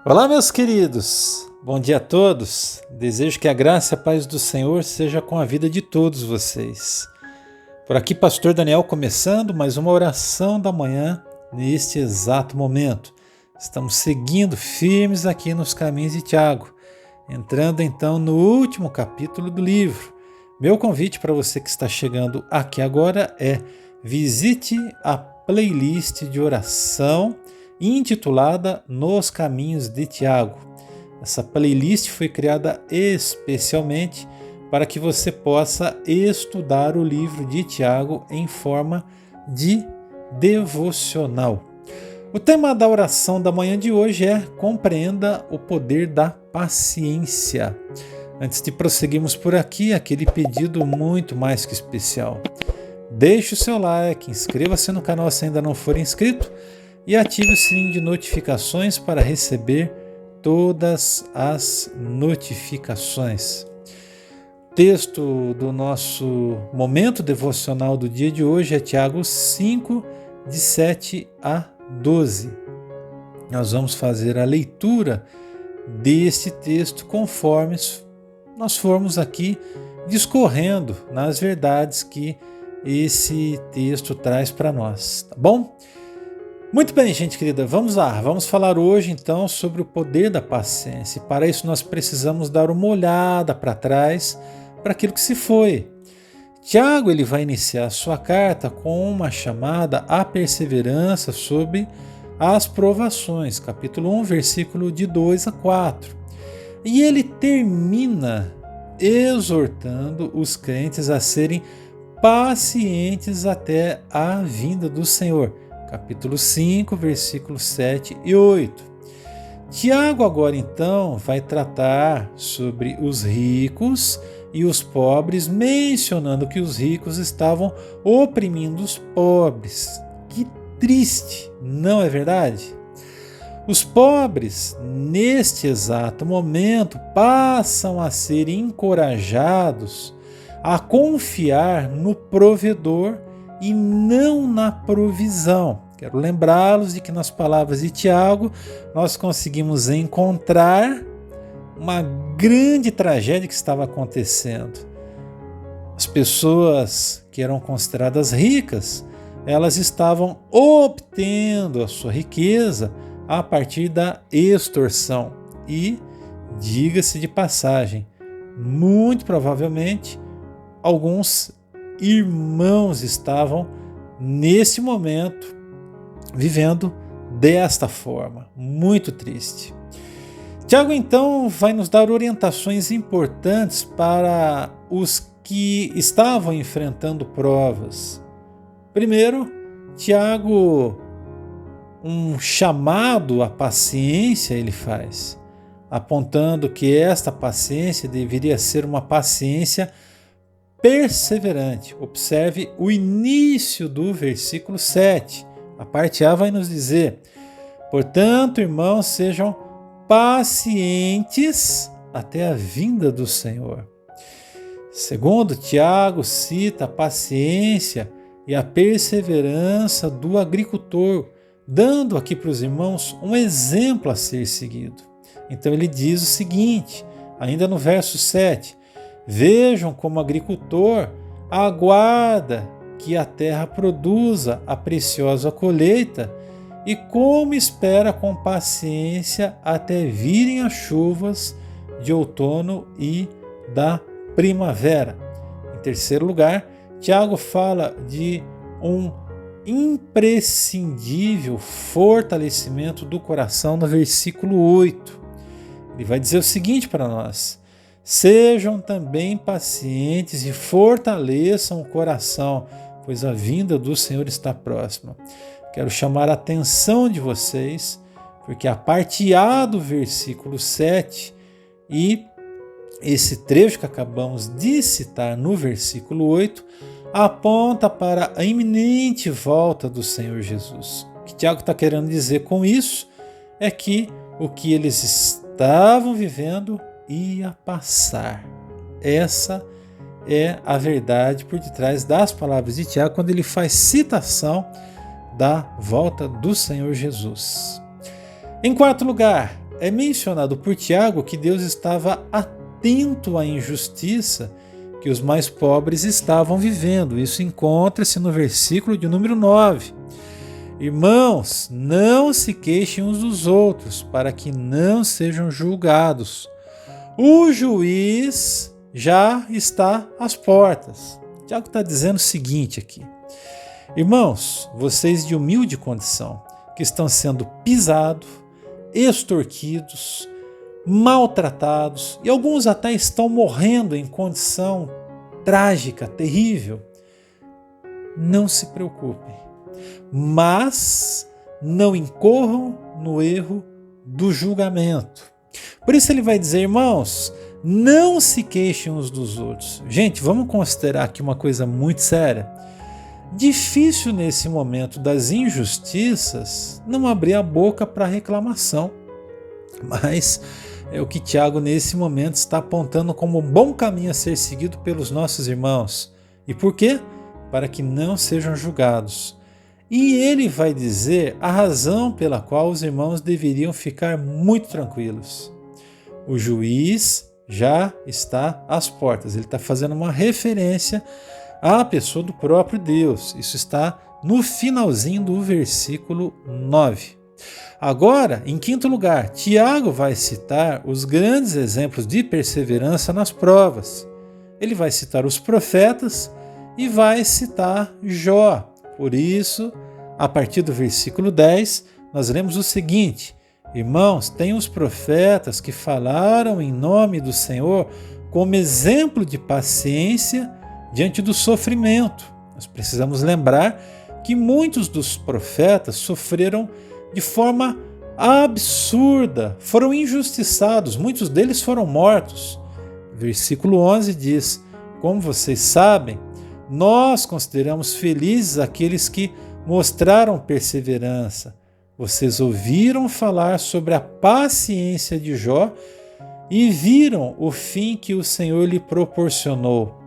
Olá, meus queridos! Bom dia a todos! Desejo que a graça e a paz do Senhor seja com a vida de todos vocês. Por aqui, Pastor Daniel, começando mais uma oração da manhã neste exato momento. Estamos seguindo firmes aqui nos caminhos de Tiago, entrando então no último capítulo do livro. Meu convite para você que está chegando aqui agora é: visite a playlist de oração intitulada Nos Caminhos de Tiago. Essa playlist foi criada especialmente para que você possa estudar o livro de Tiago em forma de devocional. O tema da oração da manhã de hoje é: compreenda o poder da paciência. Antes de prosseguirmos por aqui, aquele pedido muito mais que especial. Deixe o seu like, inscreva-se no canal se ainda não for inscrito e ative o sininho de notificações para receber todas as notificações. O texto do nosso momento devocional do dia de hoje é Tiago 5, de 7 a 12. Nós vamos fazer a leitura deste texto conforme nós formos aqui discorrendo nas verdades que esse texto traz para nós, tá bom? Muito bem, gente querida, vamos lá. Vamos falar hoje então sobre o poder da paciência. E para isso nós precisamos dar uma olhada para trás, para aquilo que se foi. Tiago ele vai iniciar a sua carta com uma chamada à perseverança sobre as provações, capítulo 1, versículo de 2 a 4. E ele termina exortando os crentes a serem pacientes até a vinda do Senhor. Capítulo 5, versículos 7 e 8. Tiago agora então vai tratar sobre os ricos e os pobres, mencionando que os ricos estavam oprimindo os pobres. Que triste, não é verdade? Os pobres, neste exato momento, passam a ser encorajados a confiar no provedor e não na provisão. Quero lembrá-los de que nas palavras de Tiago nós conseguimos encontrar uma grande tragédia que estava acontecendo. As pessoas que eram consideradas ricas, elas estavam obtendo a sua riqueza a partir da extorsão. E, diga-se de passagem, muito provavelmente alguns irmãos estavam nesse momento vivendo desta forma, muito triste. Tiago então vai nos dar orientações importantes para os que estavam enfrentando provas. Primeiro, Tiago, um chamado à paciência ele faz, apontando que esta paciência deveria ser uma paciência perseverante. Observe o início do versículo 7. A parte A vai nos dizer: portanto, irmãos, sejam pacientes até a vinda do Senhor. Segundo, Tiago cita a paciência e a perseverança do agricultor, dando aqui para os irmãos um exemplo a ser seguido. Então ele diz o seguinte, ainda no verso 7: vejam como o agricultor aguarda que a terra produza a preciosa colheita e como espera com paciência até virem as chuvas de outono e da primavera. Em terceiro lugar, Tiago fala de um imprescindível fortalecimento do coração no versículo 8. Ele vai dizer o seguinte para nós: sejam também pacientes e fortaleçam o coração, pois a vinda do Senhor está próxima. Quero chamar a atenção de vocês, porque a parte A do versículo 7 e esse trecho que acabamos de citar no versículo 8 aponta para a iminente volta do Senhor Jesus. O que Tiago está querendo dizer com isso é que o que eles estavam vivendo ia passar. Essa é a verdade por detrás das palavras de Tiago quando ele faz citação da volta do Senhor Jesus. Em quarto lugar, é mencionado por Tiago que Deus estava atento à injustiça que os mais pobres estavam vivendo. Isso encontra-se no versículo de número 9. Irmãos, não se queixem uns dos outros, para que não sejam julgados. O juiz já está às portas. Tiago está dizendo o seguinte aqui. Irmãos, vocês de humilde condição, que estão sendo pisados, extorquidos, maltratados, e alguns até estão morrendo em condição trágica, terrível, não se preocupem, mas não incorram no erro do julgamento. Por isso ele vai dizer, irmãos, não se queixem uns dos outros. Gente, vamos considerar aqui uma coisa muito séria. Difícil nesse momento das injustiças não abrir a boca para reclamação, mas é o que Tiago nesse momento está apontando como um bom caminho a ser seguido pelos nossos irmãos. E por quê? Para que não sejam julgados. E ele vai dizer a razão pela qual os irmãos deveriam ficar muito tranquilos. O juiz já está às portas. Ele está fazendo uma referência à pessoa do próprio Deus. Isso está no finalzinho do versículo 9. Agora, em quinto lugar, Tiago vai citar os grandes exemplos de perseverança nas provas. Ele vai citar os profetas e vai citar Jó. Por isso, a partir do versículo 10, nós lemos o seguinte: irmãos, tem os profetas que falaram em nome do Senhor como exemplo de paciência diante do sofrimento. Nós precisamos lembrar que muitos dos profetas sofreram de forma absurda, foram injustiçados, muitos deles foram mortos. Versículo 11 diz: como vocês sabem, nós consideramos felizes aqueles que mostraram perseverança. Vocês ouviram falar sobre a paciência de Jó e viram o fim que o Senhor lhe proporcionou.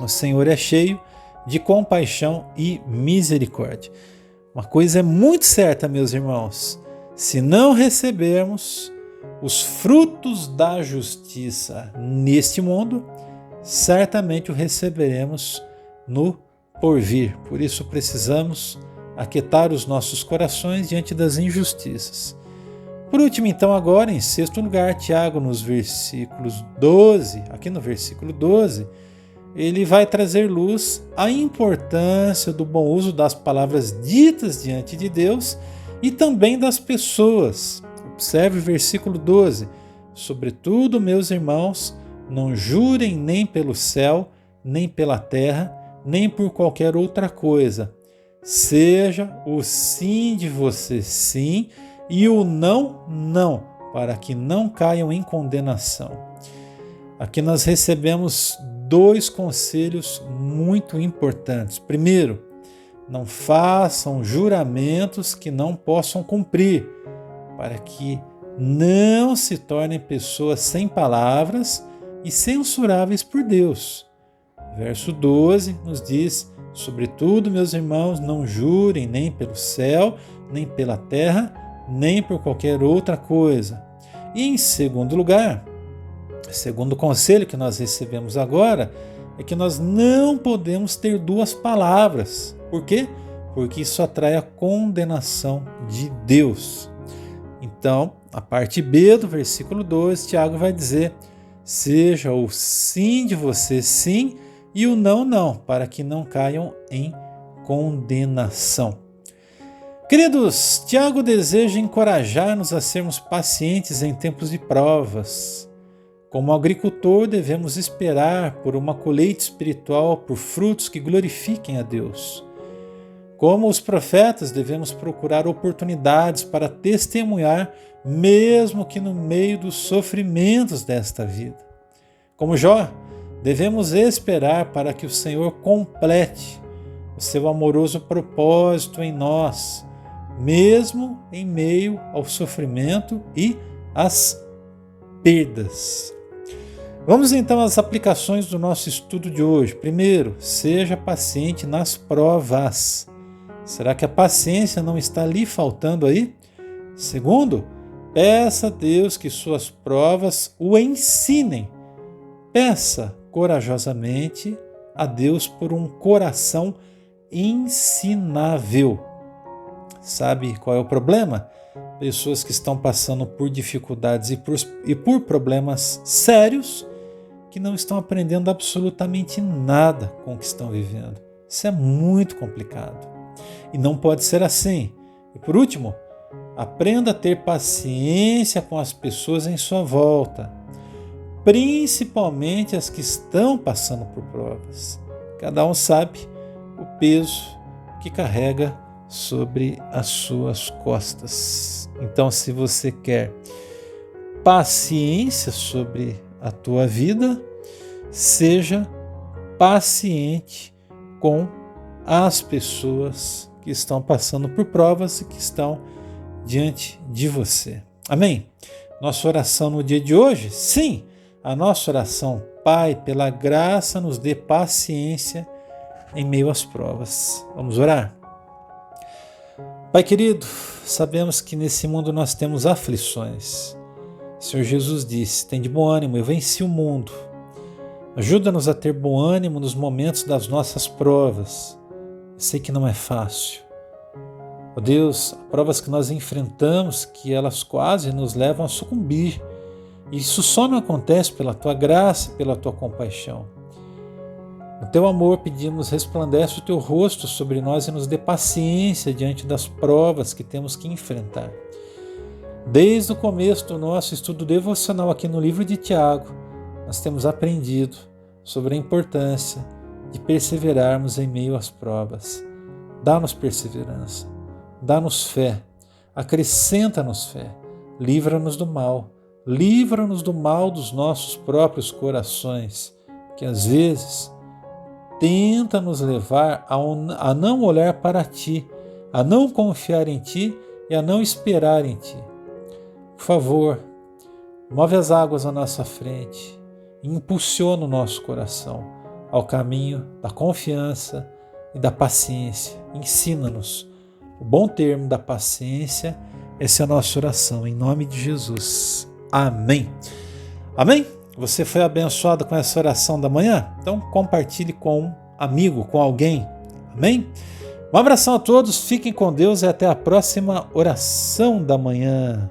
O Senhor é cheio de compaixão e misericórdia. Uma coisa é muito certa, meus irmãos: se não recebermos os frutos da justiça neste mundo, certamente o receberemos no porvir. Por isso precisamos aquietar os nossos corações diante das injustiças. Por último, então, agora, em sexto lugar, Tiago, nos versículos 12, aqui no versículo 12, ele vai trazer luz à importância do bom uso das palavras ditas diante de Deus e também das pessoas. Observe o versículo 12. Sobretudo, meus irmãos, não jurem nem pelo céu, nem pela terra, nem por qualquer outra coisa. Seja o sim de vocês sim e o não, não, para que não caiam em condenação. Aqui nós recebemos dois conselhos muito importantes. Primeiro, não façam juramentos que não possam cumprir, para que não se tornem pessoas sem palavras e censuráveis por Deus. Verso 12 nos diz: sobretudo, meus irmãos, não jurem nem pelo céu, nem pela terra, nem por qualquer outra coisa. E em segundo lugar, segundo conselho que nós recebemos agora, é que nós não podemos ter duas palavras. Por quê? Porque isso atrai a condenação de Deus. Então, a parte B do versículo 12, Tiago vai dizer: seja o sim de vocês sim e o não, não, para que não caiam em condenação. Queridos, Tiago deseja encorajar-nos a sermos pacientes em tempos de provas. Como agricultor, devemos esperar por uma colheita espiritual, por frutos que glorifiquem a Deus. Como os profetas, devemos procurar oportunidades para testemunhar, mesmo que no meio dos sofrimentos desta vida. Como Jó, devemos esperar para que o Senhor complete o seu amoroso propósito em nós, mesmo em meio ao sofrimento e às perdas. Vamos então às aplicações do nosso estudo de hoje. Primeiro, seja paciente nas provas. Será que a paciência não está lhe faltando aí? Segundo, Peça a Deus que suas provas o ensinem. Peça corajosamente a Deus por um coração ensinável. Sabe qual é o problema? Pessoas que estão passando por dificuldades e por problemas sérios que não estão aprendendo absolutamente nada com o que estão vivendo. Isso é muito complicado. E não pode ser assim. E por último, aprenda a ter paciência com as pessoas em sua volta, principalmente as que estão passando por provas. Cada um sabe o peso que carrega sobre as suas costas. Então, se você quer paciência sobre a tua vida, seja paciente com as pessoas que estão passando por provas e que estão diante de você. Amém? Nossa oração no dia de hoje? Sim, a nossa oração: Pai, pela graça nos dê paciência em meio às provas. Vamos orar? Pai querido, sabemos que nesse mundo nós temos aflições. O Senhor Jesus disse: tem de bom ânimo, eu venci o mundo. Ajuda-nos a ter bom ânimo nos momentos das nossas provas. Eu sei que não é fácil. Ó Deus, provas que nós enfrentamos, que elas quase nos levam a sucumbir. E isso só não acontece pela Tua graça e pela Tua compaixão. No Teu amor pedimos: resplandece o Teu rosto sobre nós e nos dê paciência diante das provas que temos que enfrentar. Desde o começo do nosso estudo devocional aqui no livro de Tiago, nós temos aprendido sobre a importância de perseverarmos em meio às provas. Dá-nos perseverança, dá-nos fé, acrescenta-nos fé, livra-nos do mal dos nossos próprios corações, que às vezes tenta nos levar a não olhar para Ti, a não confiar em Ti e a não esperar em Ti. Por favor, move as águas à nossa frente e impulsiona o nosso coração ao caminho da confiança e da paciência. Ensina-nos o bom termo da paciência. Essa é a nossa oração, em nome de Jesus. Amém. Amém? Você foi abençoado com essa oração da manhã? Então compartilhe com um amigo, com alguém. Amém? Um abração a todos, fiquem com Deus e até a próxima oração da manhã.